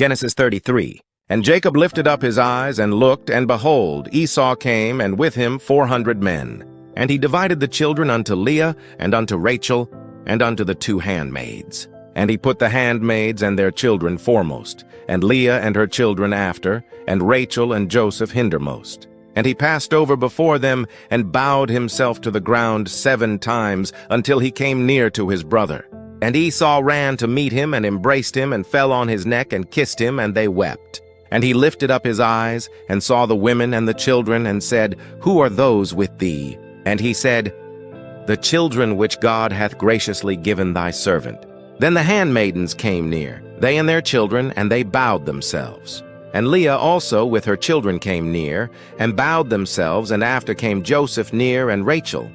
Genesis 33. And Jacob lifted up his eyes and looked, and behold, Esau came, and with him 400 men. And he divided the children unto Leah, and unto Rachel, and unto the 2 handmaids. And he put the handmaids and their children foremost, and Leah and her children after, and Rachel and Joseph hindermost. And he passed over before them, and bowed himself to the ground 7 times, until he came near to his brother. And Esau ran to meet him, and embraced him, and fell on his neck, and kissed him, and they wept. And he lifted up his eyes, and saw the women and the children, and said, Who are those with thee? And he said, The children which God hath graciously given thy servant. Then the handmaidens came near, they and their children, and they bowed themselves. And Leah also with her children came near, and bowed themselves, and after came Joseph near, and Rachel,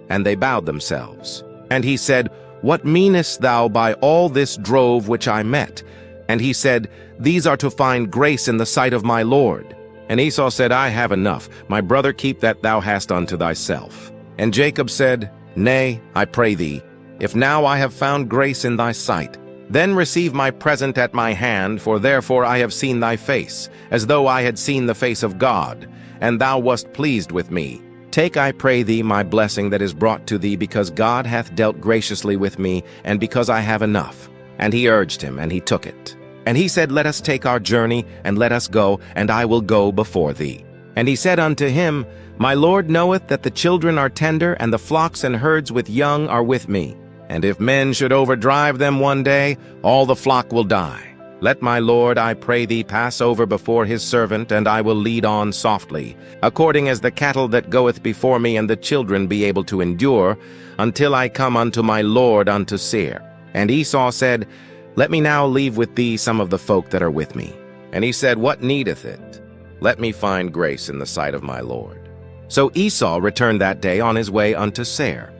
and they bowed themselves. And he said, What meanest thou by all this drove which I met? And he said, These are to find grace in the sight of my Lord. And Esau said, I have enough. My brother, keep that thou hast unto thyself. And Jacob said, Nay, I pray thee, if now I have found grace in thy sight, then receive my present at my hand, for therefore I have seen thy face, as though I had seen the face of God, and thou wast pleased with me. Take, I pray thee, my blessing that is brought to thee, because God hath dealt graciously with me, and because I have enough. And he urged him, and he took it. And he said, Let us take our journey, and let us go, and I will go before thee. And he said unto him, My Lord knoweth that the children are tender, and the flocks and herds with young are with me. And if men should overdrive them one day, all the flock will die. Let my Lord, I pray thee, pass over before his servant, and I will lead on softly, according as the cattle that goeth before me and the children be able to endure, until I come unto my Lord unto Seir. And Esau said, Let me now leave with thee some of the folk that are with me. And he said, What needeth it? Let me find grace in the sight of my Lord. So Esau returned that day on his way unto Seir.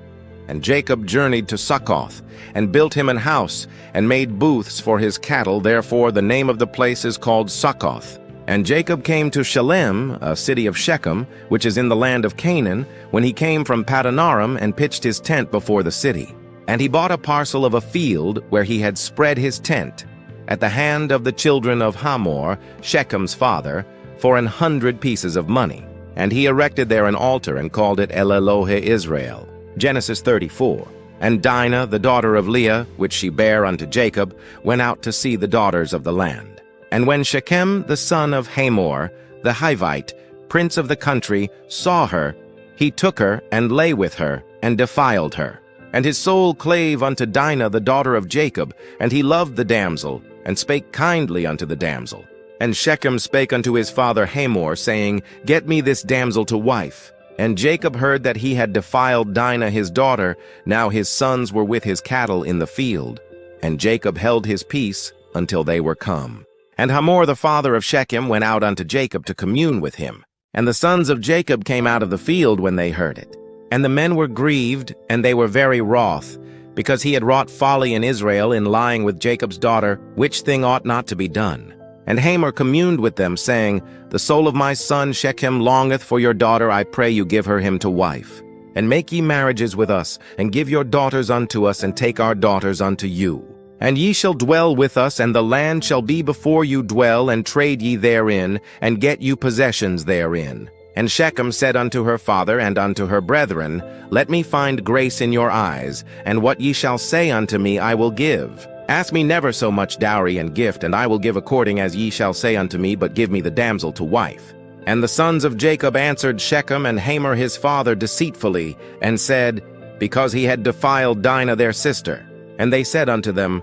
And Jacob journeyed to Succoth, and built him an house, and made booths for his cattle. Therefore the name of the place is called Succoth. And Jacob came to Shalem, a city of Shechem, which is in the land of Canaan, when he came from Padanaram, and pitched his tent before the city. And he bought a parcel of a field where he had spread his tent, at the hand of the children of Hamor, Shechem's father, for 100 pieces of money. And he erected there an altar, and called it El Elohe Israel. Genesis 34. And Dinah, the daughter of Leah, which she bare unto Jacob, went out to see the daughters of the land. And when Shechem, the son of Hamor, the Hivite, prince of the country, saw her, he took her, and lay with her, and defiled her. And his soul clave unto Dinah, the daughter of Jacob, and he loved the damsel, and spake kindly unto the damsel. And Shechem spake unto his father Hamor, saying, Get me this damsel to wife. And Jacob heard that he had defiled Dinah his daughter. Now his sons were with his cattle in the field. And Jacob held his peace until they were come. And Hamor the father of Shechem went out unto Jacob to commune with him. And the sons of Jacob came out of the field when they heard it. And the men were grieved, and they were very wroth, because he had wrought folly in Israel in lying with Jacob's daughter, which thing ought not to be done. And Hamor communed with them, saying, The soul of my son Shechem longeth for your daughter. I pray you give her him to wife. And make ye marriages with us, and give your daughters unto us, and take our daughters unto you. And ye shall dwell with us, and the land shall be before you dwell, and trade ye therein, and get you possessions therein. And Shechem said unto her father and unto her brethren, Let me find grace in your eyes, and what ye shall say unto me I will give. Ask me never so much dowry and gift, and I will give according as ye shall say unto me, but give me the damsel to wife. And the sons of Jacob answered Shechem and Hamor his father deceitfully, and said, Because he had defiled Dinah their sister. And they said unto them,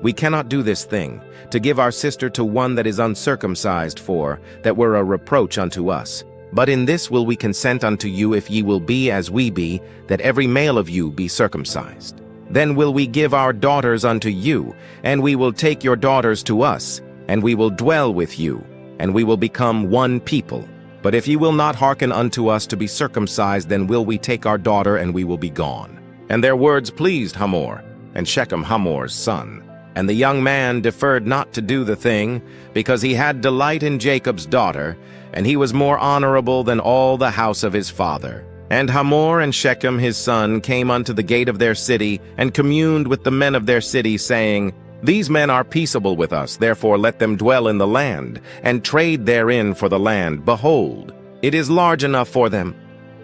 We cannot do this thing, to give our sister to one that is uncircumcised, for that were a reproach unto us. But in this will we consent unto you, if ye will be as we be, that every male of you be circumcised. Then will we give our daughters unto you, and we will take your daughters to us, and we will dwell with you, and we will become one people. But if ye will not hearken unto us to be circumcised, then will we take our daughter, and we will be gone. And their words pleased Hamor, and Shechem Hamor's son. And the young man deferred not to do the thing, because he had delight in Jacob's daughter, and he was more honorable than all the house of his father. And Hamor and Shechem his son came unto the gate of their city, and communed with the men of their city, saying, These men are peaceable with us, therefore let them dwell in the land, and trade therein for the land. Behold, it is large enough for them.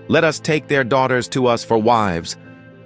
Let us take their daughters to us for wives,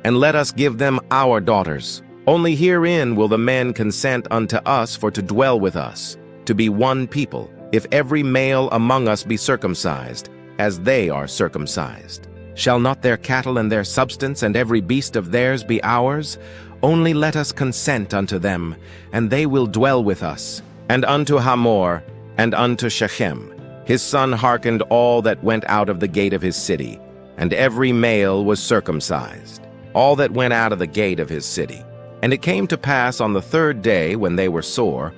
and let us give them our daughters. Only herein will the men consent unto us for to dwell with us, to be one people, if every male among us be circumcised, as they are circumcised. Shall not their cattle and their substance and every beast of theirs be ours? Only let us consent unto them, and they will dwell with us. And unto Hamor, and unto Shechem, his son hearkened all that went out of the gate of his city, and every male was circumcised, all that went out of the gate of his city. And it came to pass on the third day, when they were sore,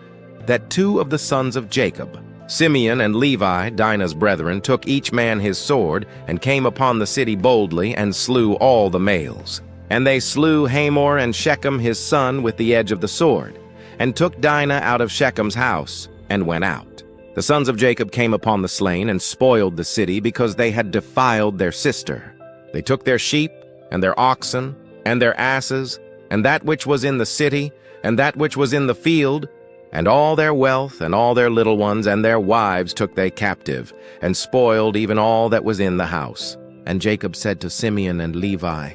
that two of the sons of Jacob, Simeon and Levi, Dinah's brethren, took each man his sword, and came upon the city boldly, and slew all the males. And they slew Hamor and Shechem his son with the edge of the sword, and took Dinah out of Shechem's house, and went out. The sons of Jacob came upon the slain, and spoiled the city, because they had defiled their sister. They took their sheep, and their oxen, and their asses, and that which was in the city, and that which was in the field, and all their wealth, and all their little ones, and their wives took they captive, and spoiled even all that was in the house. And Jacob said to Simeon and Levi,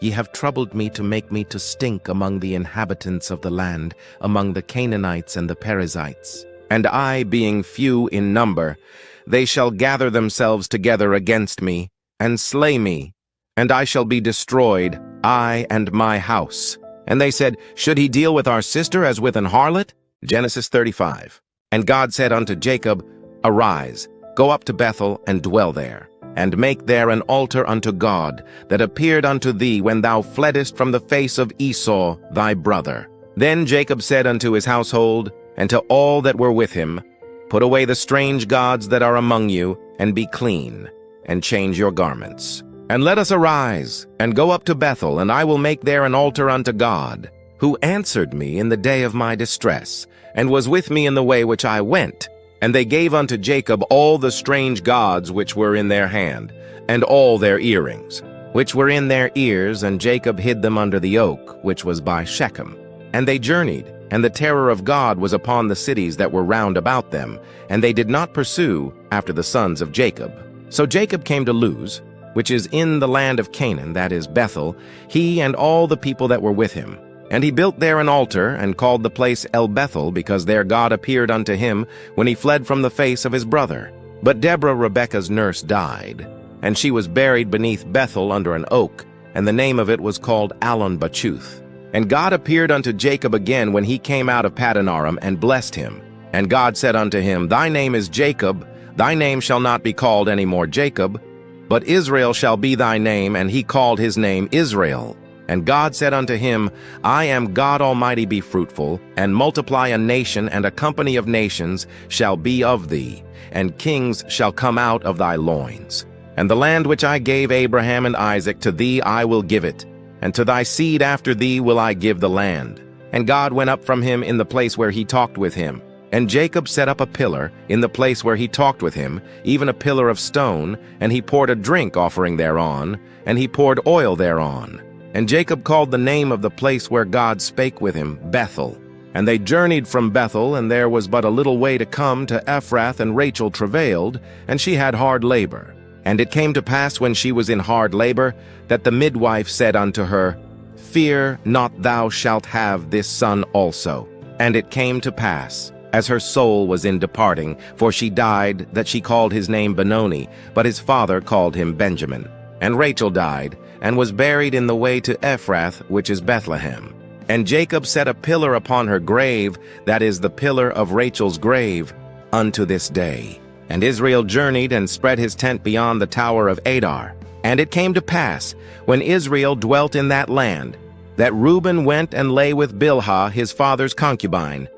Ye have troubled me to make me to stink among the inhabitants of the land, among the Canaanites and the Perizzites. And I, being few in number, they shall gather themselves together against me, and slay me, and I shall be destroyed, I and my house. And they said, Should he deal with our sister as with an harlot? Genesis 35. And God said unto Jacob, Arise, go up to Bethel, and dwell there, and make there an altar unto God, that appeared unto thee when thou fleddest from the face of Esau thy brother. Then Jacob said unto his household, and to all that were with him, Put away the strange gods that are among you, and be clean, and change your garments. And let us arise, and go up to Bethel, and I will make there an altar unto God, who answered me in the day of my distress, and was with me in the way which I went. And they gave unto Jacob all the strange gods which were in their hand, and all their earrings, which were in their ears, and Jacob hid them under the oak, which was by Shechem. And they journeyed, and the terror of God was upon the cities that were round about them, and they did not pursue after the sons of Jacob. So Jacob came to Luz, which is in the land of Canaan, that is Bethel, he and all the people that were with him. And he built there an altar, and called the place El Bethel, because there God appeared unto him when he fled from the face of his brother. But Deborah, Rebekah's nurse, died, and she was buried beneath Bethel under an oak, and the name of it was called Allon-Bachuth. And God appeared unto Jacob again when he came out of Padanaram, and blessed him. And God said unto him, Thy name is Jacob, thy name shall not be called any more Jacob, but Israel shall be thy name. And he called his name Israel. And God said unto him, I am God Almighty, be fruitful, and multiply. A nation and a company of nations shall be of thee, and kings shall come out of thy loins. And the land which I gave Abraham and Isaac, to thee I will give it, and to thy seed after thee will I give the land. And God went up from him in the place where he talked with him. And Jacob set up a pillar in the place where he talked with him, even a pillar of stone, and he poured a drink offering thereon, and he poured oil thereon. And Jacob called the name of the place where God spake with him, Bethel. And they journeyed from Bethel, and there was but a little way to come to Ephrath, and Rachel travailed, and she had hard labor. And it came to pass, when she was in hard labor, that the midwife said unto her, Fear not, thou shalt have this son also. And it came to pass, as her soul was in departing, for she died, that she called his name Benoni, but his father called him Benjamin. And Rachel died, and was buried in the way to Ephrath, which is Bethlehem. And Jacob set a pillar upon her grave, that is the pillar of Rachel's grave, unto this day. And Israel journeyed, and spread his tent beyond the tower of Adar. And it came to pass, when Israel dwelt in that land, that Reuben went and lay with Bilhah his father's concubine,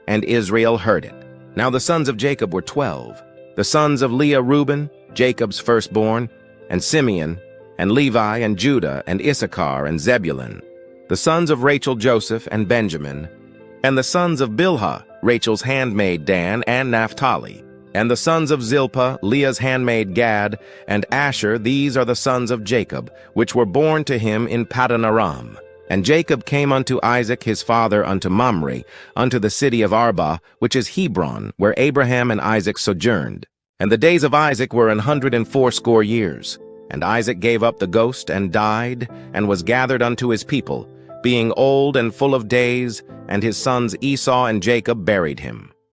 and Israel heard it. Now the sons of Jacob were 12. The sons of Leah Reuben, Jacob's firstborn, and Simeon, and Levi, and Judah, and Issachar, and Zebulun. The sons of Rachel Joseph, and Benjamin. And the sons of Bilhah, Rachel's handmaid Dan, and Naphtali. And the sons of Zilpah, Leah's handmaid Gad, and Asher. These are the sons of Jacob, which were born to him in Padanaram. And Jacob came unto Isaac his father unto Mamre, unto the city of Arba, which is Hebron, where Abraham and Isaac sojourned. And the days of Isaac were 180 years. And Isaac gave up the ghost, and died, and was gathered unto his people, being old and full of days, and his sons Esau and Jacob buried him.